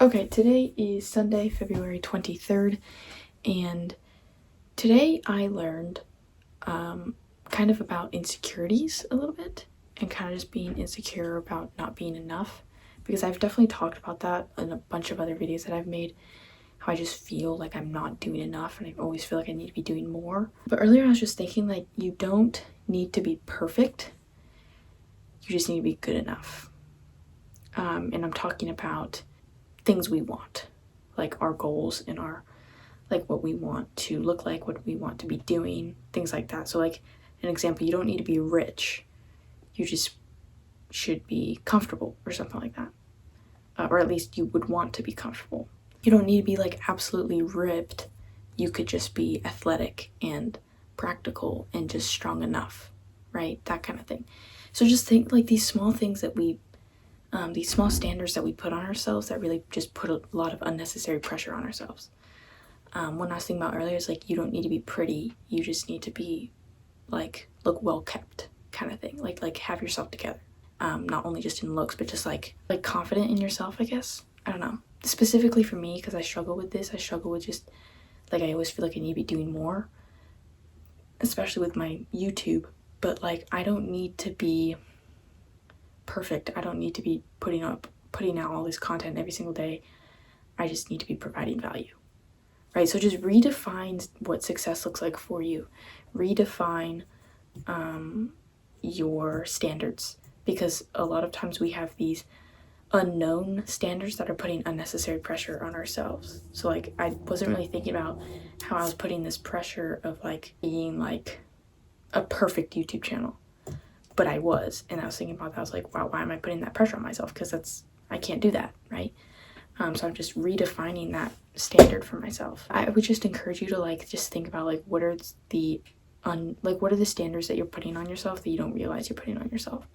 Okay, today is Sunday, February 23rd, and today I learned kind of about insecurities a little bit and kind of just being insecure about not being enough, because I've definitely talked about that in a bunch of other videos that I've made, how I just feel like I'm not doing enough and I always feel like I need to be doing more. But earlier I was just thinking, like, you don't need to be perfect, you just need to be good enough. And I'm talking about things we want, like our goals and our, like, what we want to look like, what we want to be doing, things like that. So, like, an example, you don't need to be rich, you just should be comfortable or something like that, or at least you would want to be comfortable. You don't need to be like absolutely ripped, you could just be athletic and practical and just strong enough, right? That kind of thing. So just think, like, these small things that we these small standards that we put on ourselves that really just put a lot of unnecessary pressure on ourselves. One I was thinking about earlier is, like, you don't need to be pretty, you just need to be, like, look well kept kind of thing, like have yourself together, not only just in looks but just like confident in yourself, I guess. I don't know, specifically for me, because I struggle with this. I struggle with just, like, I always feel like I need to be doing more, especially with my YouTube, but, like, I don't need to be perfect. I don't need to be putting out all this content every single day. I just need to be providing value, right? So just redefine what success looks like for you. Redefine your standards, because a lot of times we have these unknown standards that are putting unnecessary pressure on ourselves. So, like, I wasn't really thinking about how I was putting this pressure of, like, being like a perfect YouTube channel, but I was, and I was thinking about that. I was like, wow, why am I putting that pressure on myself? Because I can't do that, right? So I'm just redefining that standard for myself. I would just encourage you to, like, just think about, like, what are the standards that you're putting on yourself that you don't realize you're putting on yourself,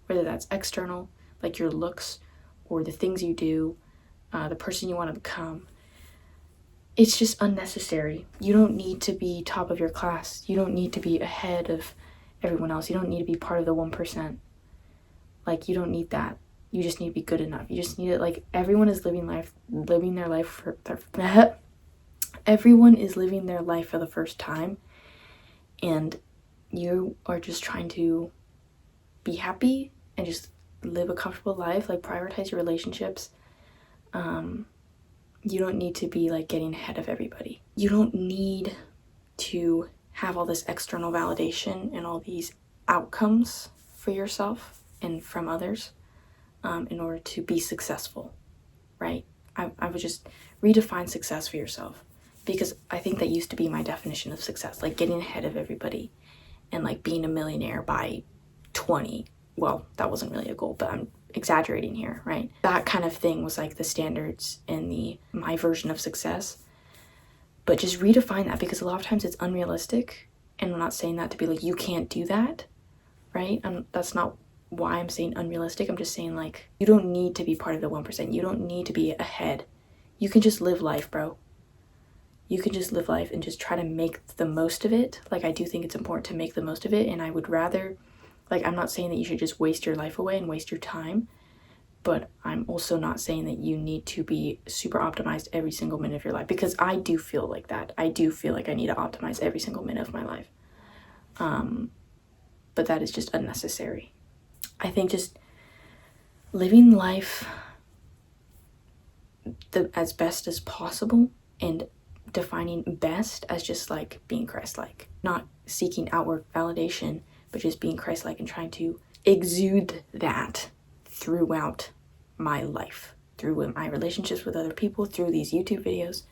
whether that's external, like your looks, or the things you do, the person you want to become. It's just unnecessary. You don't need to be top of your class. You don't need to be ahead of everyone else. You don't need to be part of the 1%. Like, you don't need that. You just need to be good enough. You just need it. Like, everyone is living their life for everyone is living their life for the first time, and you are just trying to be happy and just live a comfortable life. Like, prioritize your relationships. You don't need to be, like, getting ahead of everybody. You don't need to have all this external validation and all these outcomes for yourself and from others in order to be successful, right? I would just redefine success for yourself, because I think that used to be my definition of success, like getting ahead of everybody and, like, being a millionaire by 20. Well, that wasn't really a goal, but I'm exaggerating here, right? That kind of thing was, like, the standards and my version of success. But just redefine that, because a lot of times it's unrealistic, and I'm not saying that to be like, you can't do that, right? That's not why I'm saying unrealistic. I'm just saying, like, you don't need to be part of the 1%. You don't need to be ahead. You can just live life, bro. You can just live life and just try to make the most of it. Like, I do think it's important to make the most of it, and I would rather, like, I'm not saying that you should just waste your life away and waste your time, but I'm also not saying that you need to be super optimized every single minute of your life, because I do feel like that. I do feel like I need to optimize every single minute of my life. But that is just unnecessary. I think just living life as best as possible, and defining best as just, like, being Christ-like, not seeking outward validation, but just being Christ-like and trying to exude that throughout my life, through my relationships with other people, through these YouTube videos,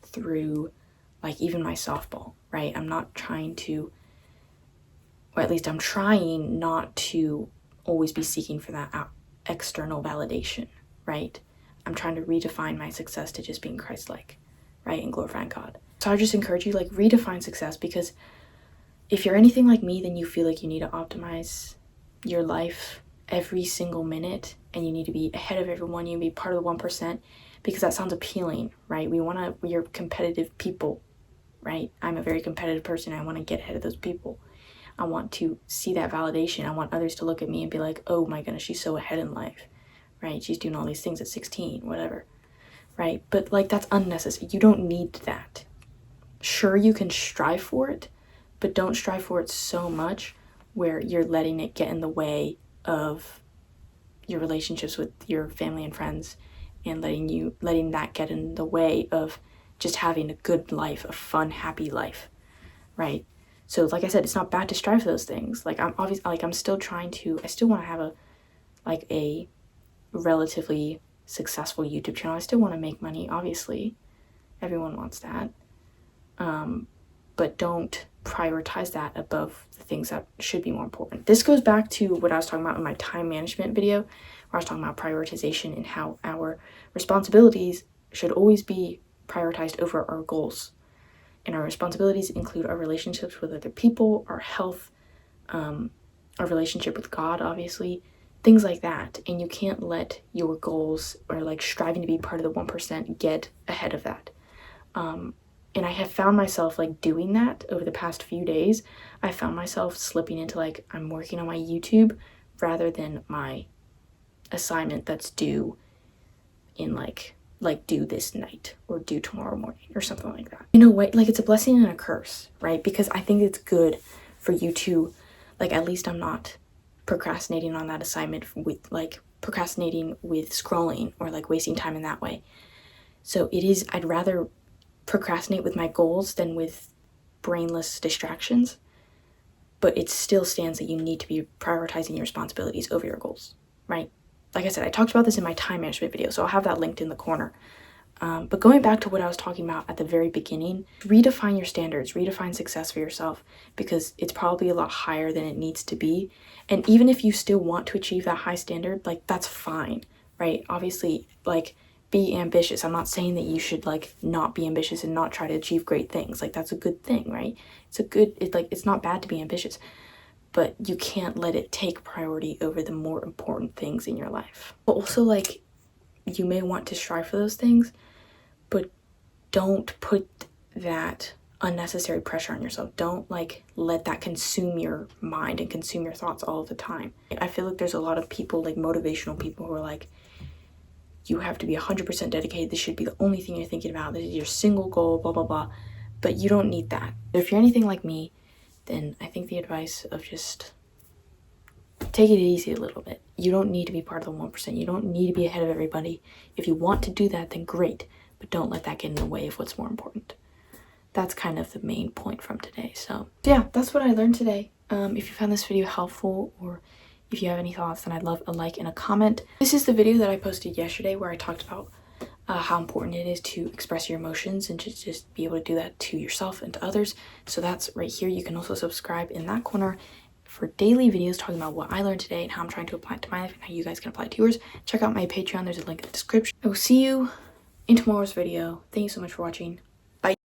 through, like, even my softball, right? I'm not trying to, or at least I'm trying not to always be seeking for that external validation, right? I'm trying to redefine my success to just being Christ-like, right, and glorifying God. So I just encourage you, like, redefine success, because if you're anything like me, then you feel like you need to optimize your life every single minute, and you need to be ahead of everyone. You need to be part of the 1%, because that sounds appealing, right? We're competitive people, right? I'm a very competitive person. I want to get ahead of those people. I want to see that validation. I want others to look at me and be like, oh my goodness, she's so ahead in life, right? She's doing all these things at 16, whatever. right? But like that's unnecessary. You don't need that. Sure, you can strive for it, but don't strive for it so much where you're letting it get in the way of your relationships with your family and friends, and letting that get in the way of just having a good life, a fun, happy life, right? So like I said, it's not bad to strive for those things. Like I'm obviously, like I still want to have a relatively successful YouTube channel. I still want to make money, obviously. Everyone wants that. But don't prioritize that above the things that should be more important. This goes back to what I was talking about in my time management video, where I was talking about prioritization and how our responsibilities should always be prioritized over our goals. And our responsibilities include our relationships with other people, our health, our relationship with God, obviously, things like that. And you can't let your goals or like striving to be part of the 1% get ahead of that. And I have found myself like doing that over the past few days. I found myself slipping into like I'm working on my YouTube rather than my assignment that's due in like due this night or due tomorrow morning or something like that. In a way, like it's a blessing and a curse, right? Because I think it's good for you to, like, at least I'm not procrastinating on that assignment with like procrastinating with scrolling or like wasting time in that way. So I'd rather procrastinate with my goals than with brainless distractions, but it still stands that you need to be prioritizing your responsibilities over your goals, right? Like I said, I talked about this in my time management video, so I'll have that linked in the corner. But going back to what I was talking about at the very beginning, redefine your standards, redefine success for yourself, because it's probably a lot higher than it needs to be. And even if you still want to achieve that high standard, like that's fine, right? Obviously, like be ambitious. I'm not saying that you should like not be ambitious and not try to achieve great things. Like that's a good thing, right? It's not bad to be ambitious, but you can't let it take priority over the more important things in your life. But also, like, you may want to strive for those things, but don't put that unnecessary pressure on yourself. Don't like let that consume your mind and consume your thoughts all the time. I feel like there's a lot of people, like motivational people, who are like, you have to be 100% dedicated. This should be the only thing you're thinking about. This is your single goal, blah, blah, blah. But you don't need that. If you're anything like me, then I think the advice of just take it easy a little bit. You don't need to be part of the 1%. You don't need to be ahead of everybody. If you want to do that, then great. But don't let that get in the way of what's more important. That's kind of the main point from today. So yeah, that's what I learned today. If you found this video helpful, or if you have any thoughts, then I'd love a like and a comment. This is the video that I posted yesterday where I talked about how important it is to express your emotions and to just be able to do that to yourself and to others. So that's right here. You can also subscribe in that corner for daily videos talking about what I learned today and how I'm trying to apply it to my life and how you guys can apply it to yours. Check out my Patreon. There's a link in the description. I will see you in tomorrow's video. Thank you so much for watching.